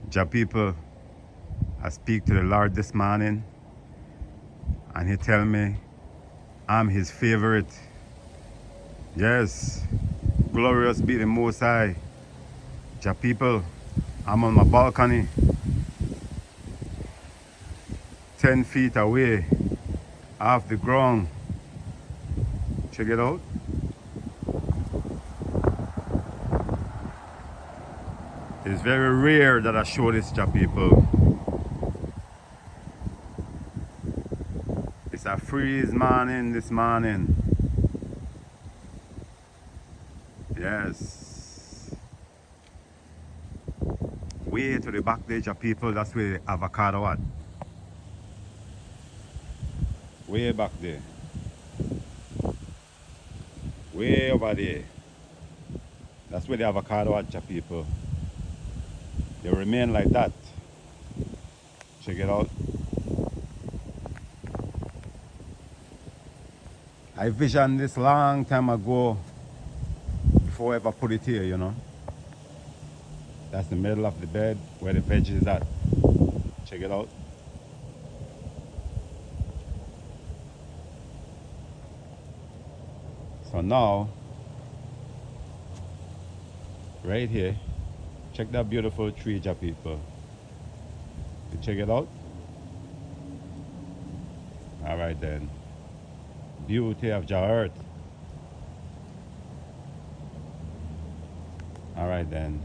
Jah people, I speak to the Lord this morning and he tell me I'm his favorite. Yes, glorious be the Most High. Jah people, I'm on my balcony, 10 feet away off the ground. Check it out. It's very rare that I show this, Jah people. It's a freeze morning this morning. Yes. Way to the back there, Jah people, that's where the avocado at. Way back there. Way over there. That's where the avocado at, Jah people. They remain like that. Check it out. I visioned this long time ago before I ever put it here, you know. That's the middle of the bed where the veg is at. Check it out. So now, right here, check that beautiful tree, Jah people. You check it out? Alright then. Beauty of Jah earth. Alright then.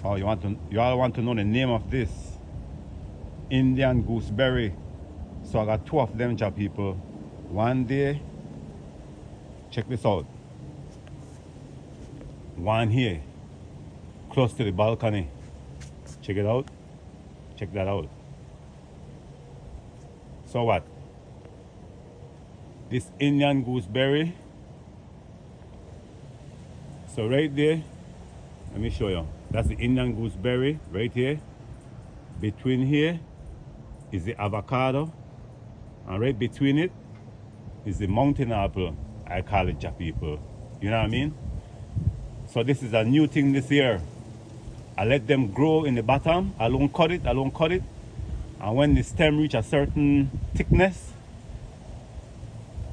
Oh, you all want to know the name of this? Indian gooseberry. So I got two of them, Jah people. One day, check this out. One here, close to the balcony. Check it out. Check that out. So what? This Indian gooseberry. So right there, let me show you. That's the Indian gooseberry right here. Between here is the avocado. And right between it is the mountain apple. I call it, Jah people. You know what I mean? So this is a new thing this year. I let them grow in the bottom. I don't cut it. And when the stem reach a certain thickness,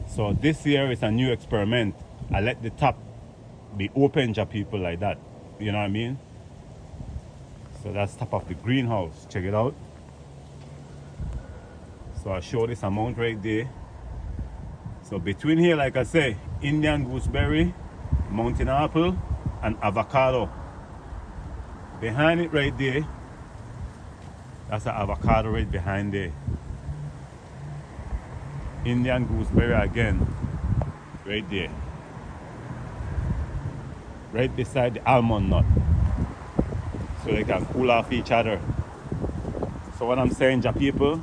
so this year is a new experiment. I let the top be open, Jah people, like that. You know what I mean? So that's top of the greenhouse. Check it out. So I show this amount right there. So between here, like I say, Indian gooseberry, mountain apple, and avocado. Behind it right there, that's an avocado right behind there. Indian gooseberry again, right there. Right beside the almond nut. So they can cool off each other. So what I'm saying, Jah people,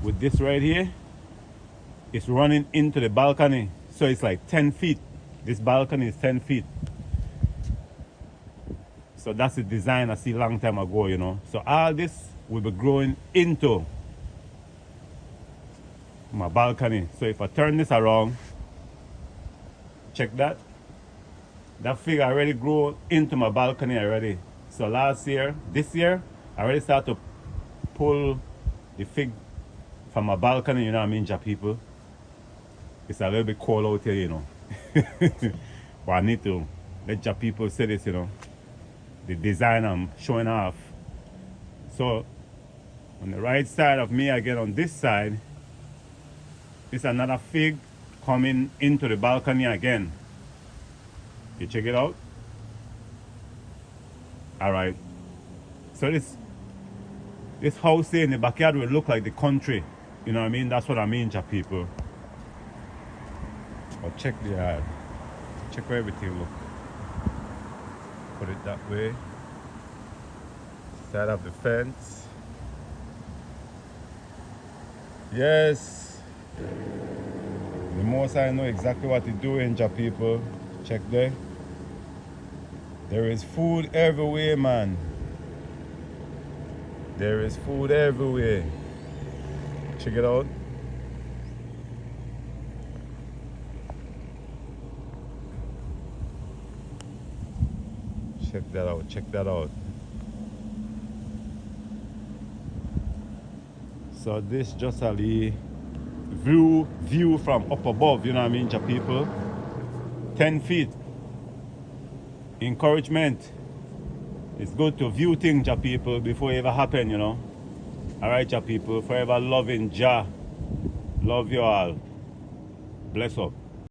with this right here, it's running into the balcony. So it's like 10 feet. This balcony is 10 feet. So that's the design I see long time ago, you know. So all this will be growing into my balcony. So if I turn this around, check that. That fig already grew into my balcony already. So this year, I already started to pull the fig from my balcony, you know what I mean, Jah people. It's a little bit cold out here, you know. But I need to let Jah people see this, you know. The design I'm showing off. So on the right side of me, again on this side, is another fig coming into the balcony again. You check it out? Alright. So this house here in the backyard will look like the country. You know what I mean? That's what I mean, Jah people. But check the yard. Check where everything look. Put it that way. Side of the fence. Yes. The Most I know exactly what to do in Jah people. Check there. There is food everywhere, man. There is food everywhere. Check it out. Check that out. Check that out. So this just a view from up above, you know what I mean, ja people. 10 feet. Encouragement. It's good to view things, ja people, before it ever happen, you know. Alright, ja people. Forever loving Ja. Love you all. Bless up.